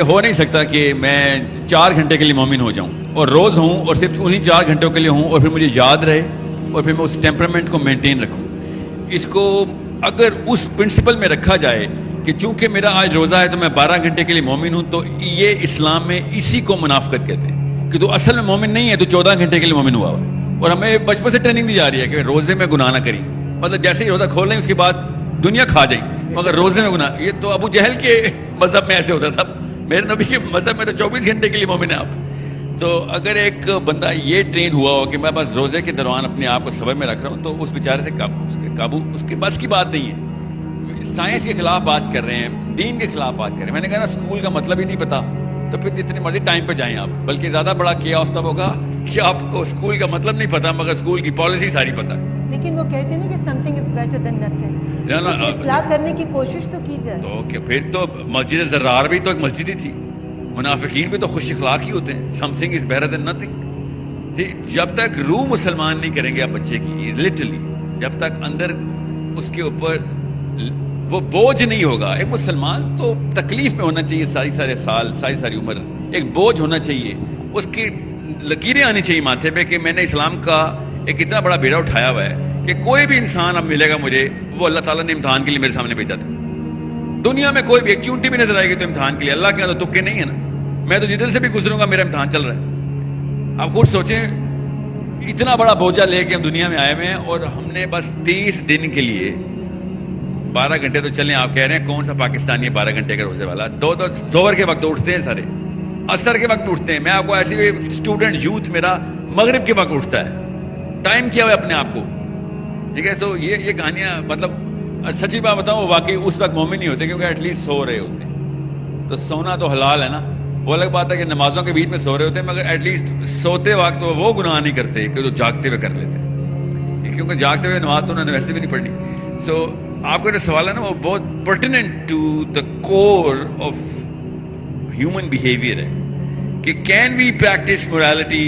ہو نہیں سکتا کہ میں 4 گھنٹے کے لیے مومن ہو جاؤں اور روز ہوں اور صرف انہیں 4 گھنٹوں کے لیے ہوں اور پھر مجھے یاد رہے اور پھر میں اس ٹیمپرامنٹ کو مینٹین رکھوں. اس کو اگر اس پرنسپل میں رکھا جائے کہ چونکہ میرا آج روزہ ہے تو میں 12 گھنٹے کے لیے مومن ہوں, تو یہ اسلام میں اسی کو منافقت کہتے ہیں کہ تو اصل میں مومن نہیں ہے, تو 14 گھنٹے کے لیے مومن ہوا ہوا. اور ہمیں بچپن سے ٹریننگ دی جا رہی ہے کہ روزے میں گناہ نہ کریں, مطلب جیسے ہی روزہ کھول لیں اس کے بعد دنیا کھا جائیں مگر روزے میں گناہ. یہ تو ابو جہل کے مذہب میں ایسے ہوتا تھا, میرے نبی کے مذہب میں تو 24 گھنٹے کے لیے مومن ہے آپ. تو اگر ایک بندہ یہ ٹرین ہوا ہو کہ میں بس روزے کے دوران اپنے آپ کو صبر میں رکھ رہا ہوں, تو اس بیچارے سے قابو اس کے بس کی بات نہیں ہے. سائنس کے خلاف بات کر رہے ہیں, دین کے خلاف بات کر رہے ہیں. میں نے کہا نا اسکول کا مطلب ہی نہیں پتا تو پھر جتنے مرضی ٹائم پہ جائیں آپ, بلکہ زیادہ بڑا کیاس تب ہوگا کہ آپ کو اسکول کا مطلب نہیں پتا مگر اسکول کی پالیسی ساری پتا. لیکن وہ کہتے ہیں نا کہ some thing is better than nothing, اصلاح کرنے کی کوشش تو کی جائے. تو پھر تو مسجد زرار بھی تو ایک مسجد ہی تھی, منافقین بھی تو خوش اخلاق ہی ہوتے ہیں. Some thing is better than nothing. جب تک روح مسلمان نہیں کریں گے آپ بچے کی, لٹرلی جب تک اندر اس کے اوپر وہ بوجھ نہیں ہوگا. ایک مسلمان تو تکلیف میں ہونا چاہیے سارے سال, ساری عمر ایک بوجھ ہونا چاہیے, اس کی لکیریں آنی چاہیے ماتھے پہ کہ میں نے اسلام کا ایک اتنا بڑا بیڑا اٹھایا ہوا ہے کہ کوئی بھی انسان اب ملے گا مجھے, وہ اللہ تعالیٰ نے امتحان کے لیے میرے سامنے بھیجا تھا. دنیا میں کوئی بھی ایک چونٹی بھی نظر آئے گی تو امتحان کے لیے, اللہ کے یہاں تو تکے نہیں ہے نا. میں تو جدھر سے بھی گزروں گا میرا امتحان چل رہا ہے. آپ خود سوچیں اتنا بڑا بوجھا لے کے ہم دنیا میں آئے ہوئے ہیں اور ہم نے بس 30 دن کے لیے 12 گھنٹے تو چلیں. آپ کہہ رہے ہیں کون سا پاکستانی ہے 12 گھنٹے کا روزے والا؟ دو زور کے وقت اٹھتے ہیں سارے, عصر کے وقت اٹھتے ہیں. میں آپ کو ایسی اسٹوڈنٹ یوتھ میرا مغرب کے وقت اٹھتا ہے, ٹائم کیا ہوا ہے اپنے آپ کو, ٹھیک ہے. تو یہ کہانیاں مطلب سچی بات بتاؤں واقعی اس وقت مومن نہیں ہوتے کیونکہ ایٹ لیسٹ سو رہے ہوتے ہیں. تو سونا تو حلال ہے نا, وہ الگ بات ہے کہ نمازوں کے بیچ میں سو رہے ہوتے ہیں مگر ایٹ لیسٹ سوتے وقت وہ گناہ نہیں کرتے کہ جو جاگتے ہوئے کر لیتے ہیں, کیونکہ جاگتے ہوئے نماز تو انہوں نے ویسے بھی نہیں پڑھنی. سو آپ کا جو سوال ہے نا وہ بہت pertinent to the core of human behaviour ہے کہ can we practise morality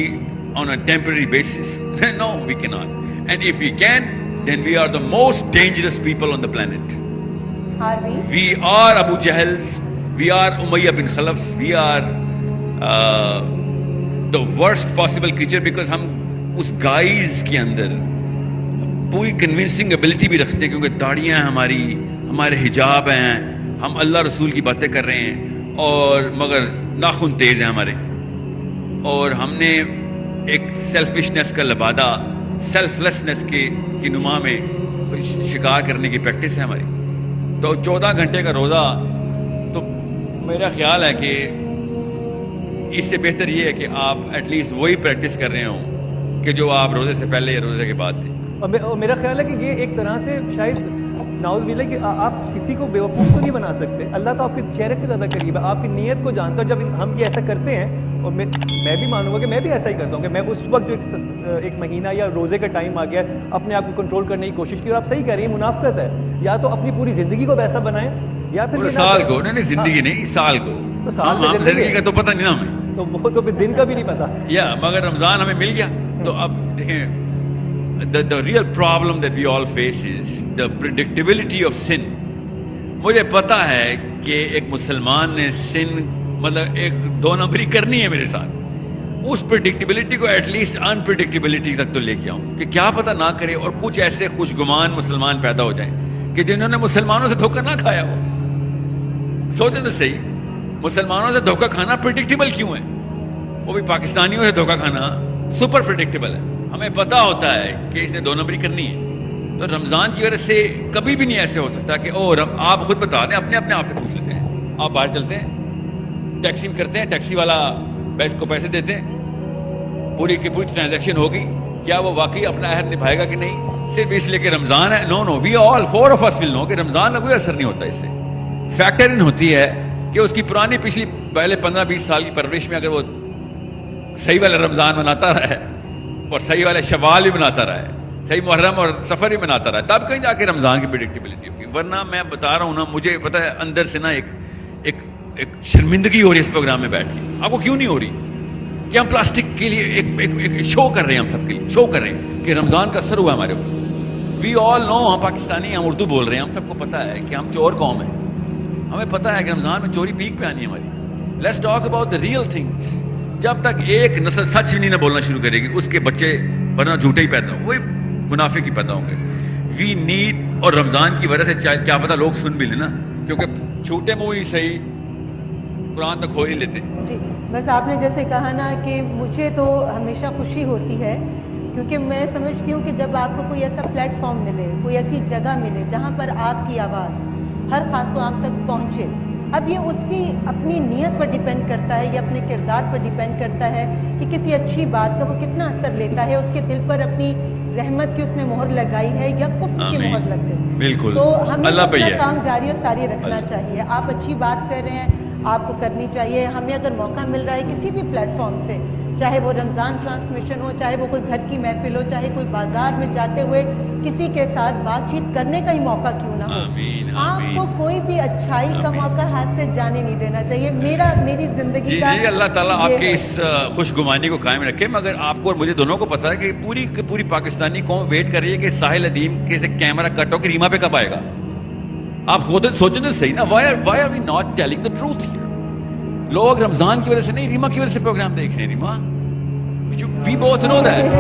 on a temporary basis? No, we cannot. And if we can, then we are the most dangerous people on the planet. Are we? We are Abu Jahals, we are Umayyah bin Khalafs, we are the worst possible creature because ہم اس guys کے اندر پوری convincing ability بھی رکھتے ہیں کیونکہ داڑیاں ہیں ہماری, ہمارے حجاب ہیں, ہم اللہ رسول کی باتیں کر رہے ہیں اور مگر ناخن تیز ہیں ہمارے, اور ہم نے ایک سیلفشنس کا لبادہ, سیلف لیسنس کی نما میں شکار کرنے کی پریکٹس ہے ہماری. تو 14 گھنٹے کا روزہ تو میرا خیال ہے کہ اس سے بہتر یہ ہے کہ آپ ایٹ لیسٹ وہی پریکٹس کر رہے ہوں کہ جو آپ روزے سے پہلے یا روزے کے بعد تھے. اور میرا خیال ہے کہ یہ ایک طرح سے شاید نعوذ باللہ کہ آپ کسی کو بیوقوف تو نہیں بنا سکتے. اللہ تو آپ کے چہرے سے زیادہ قریب ہے, آپ کی نیت کو جانتا ہے. جب ہم یہ ایسا کرتے ہیں اور میں بھی مانوں گا کہ میں بھی ایسا ہی کرتا ہوں کہ میں اس وقت جو ایک مہینہ یا روزے کا ٹائم آ گیا اپنے آپ کو کنٹرول کرنے کی کوشش کی, اور آپ صحیح کہہ رہی ہیں منافقت ہے. یا تو اپنی پوری زندگی کو ویسا بنائیں یا پھر سال کو, نہیں زندگی نہیں سال کو, زندگی کا تو پتہ نہیں نا ہمیں, تو وہ تو پھر دن کا بھی نہیں پتا. یا مگر رمضان ہمیں مل گیا. تو اب دیکھیں the real problem that we all face is the predictability of sin. مجھے پتا ہے کہ ایک مسلمان نے سن مطلب ایک 2 نمبری کرنی ہے میرے ساتھ. اس پریڈکٹیبلٹی کو ایٹ لیسٹ انپریڈکٹیبلٹی تک تو لے کے آؤں کہ کیا پتہ نہ کرے اور کچھ ایسے خوشگمان مسلمان پیدا ہو جائیں کہ جنہوں نے مسلمانوں سے دھوکہ نہ کھایا ہو. سوچیں تو صحیح, مسلمانوں سے دھوکہ کھانا پریڈکٹیبل کیوں ہے؟ وہ بھی پاکستانیوں سے دھوکہ کھانا سپر پریڈکٹیبل ہے. ہمیں پتا ہوتا ہے کہ اس نے 2 نمبری کرنی ہے. تو رمضان کی وجہ سے کبھی بھی نہیں ایسے ہو سکتا کہ آپ خود بتا دیں, اپنے آپ سے پوچھ لیتے ہیں. آپ باہر چلتے ہیں, ٹیکسی میں کرتے ہیں, ٹیکسی والا بیس کو پیسے دیتے ہیں, پوری کی پوری ٹرانزیکشن ہوگی, کیا وہ واقعی اپنا عہد نبھائے گا کہ نہیں صرف اس لیے کہ رمضان ہے؟ نو, وی آل 4 of us will know کہ رمضان کا کوئی اثر نہیں ہوتا. اس سے فیکٹر ان ہوتی ہے کہ اس کی پرانی پچھلی پہلے 15-20 سال کی پرورش میں اگر وہ صحیح والا رمضان مناتا رہا ہے اور صحیح والے شوال بھی بناتا رہا ہے, صحیح محرم اور سفر بھی بناتا رہا ہے, تب کہیں جا کے رمضان کی پریڈکٹیبلٹی ہوگی. ورنہ میں بتا رہا ہوں نا, مجھے پتہ ہے اندر سے نا ایک شرمندگی ہو رہی ہے اس پروگرام میں بیٹھ کے. آپ کو کیوں نہیں ہو رہی کہ ہم پلاسٹک کے لیے ایک شو کر رہے ہیں, ہم سب کے لیے شو کر رہے ہیں کہ رمضان کا اثر ہوا ہمارے اوپر. وی آل نو, ہم پاکستانی, ہم اردو بول رہے ہیں, ہم سب کو پتہ ہے کہ ہم چور قوم ہیں. ہمیں پتہ ہے کہ رمضان میں چوری پیک پہ آنی ہے ہماری. Let's talk about the real things. جب تک ایک نسل سچ نہیں نہ بولنا شروع کرے گی, اس کے بچے ورنہ جھوٹے ہی پیدا ہوں, وہی منافق ہی پیدا ہوں گے. وی نیڈ, اور رمضان کی وجہ سے کیا پتہ لوگ سن بھی لیں نا, کیونکہ چھوٹے منہ ہی صحیح قرآن تک کھول ہی لیتے. جی بس آپ نے جیسے کہا نا کہ مجھے تو ہمیشہ خوشی ہوتی ہے, کیونکہ میں سمجھتی ہوں کہ جب آپ کو کوئی ایسا پلیٹ فارم ملے, کوئی ایسی جگہ ملے جہاں پر آپ کی آواز ہر خاص و عام تک پہنچے. اب یہ اس کی اپنی نیت پر ڈیپینڈ کرتا ہے, یا اپنے کردار پر ڈیپینڈ کرتا ہے کہ کسی اچھی بات کا وہ کتنا اثر لیتا ہے, اس کے دل پر اپنی رحمت کی اس نے مہر لگائی ہے یا کفر کی مہر لگ گئی. بالکل, تو ہمیں اللہ پہ اپنا ہی ہے. کام جاری و ساری رکھنا چاہیے. آپ اچھی بات کر رہے ہیں, آپ کو کرنی چاہیے. ہمیں اگر موقع مل رہا ہے کسی بھی پلیٹ فارم سے, چاہے وہ رمضان ٹرانسمیشن ہو, چاہے وہ کوئی گھر کی محفل ہو, چاہے کوئی بازار میں جاتے ہوئے کسی کے ساتھ بات چیت کرنے کا ہی موقع کیوں نہ ہو, آپ کو کوئی بھی اچھائی کا موقع ہاتھ سے جانے نہیں دینا چاہیے. میری زندگی کا جی اللہ تعالیٰ آپ کی اس خوش گمانی کو قائم رکھے. مگر آپ کو اور مجھے دونوں کو پتا ہے کہ پوری پاکستانی قوم ویٹ کر رہی ہے کہ ساحل ادیم کے سے کیمرہ کٹ ہو کہ ریما پہ کب آئے گا. آپ خود سوچیں تو صحیح نا, why are we not telling the truth here. لوگ رمضان کی وجہ سے نہیں, ریما کی وجہ سے پروگرام دیکھ رہے ہیں. Reema, we both know that.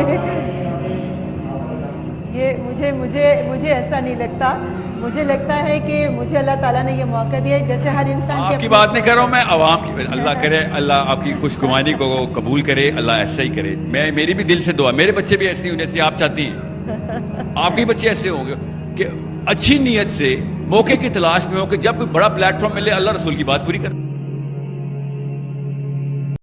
یہ مجھے ایسا نہیں لگتا. مجھے لگتا ہے کہ مجھے اللہ تعالیٰ نے یہ موقع دیا ہے, جیسے ہر انسان آپ کی بات نہیں کر رہا ہوں میں, عوام کی. اللہ کرے اللہ آپ کی خوش گمانی کو قبول کرے, اللہ ایسا ہی کرے. میری بھی دل سے دعا, میرے بچے بھی ایسے ہوں جیسے آپ چاہتی ہیں, آپ کے بچے ایسے ہوں گے کہ اچھی نیت سے موقع کی تلاش میں ہو کہ جب کوئی بڑا پلیٹ فارم ملے اللہ رسول کی بات پوری کر.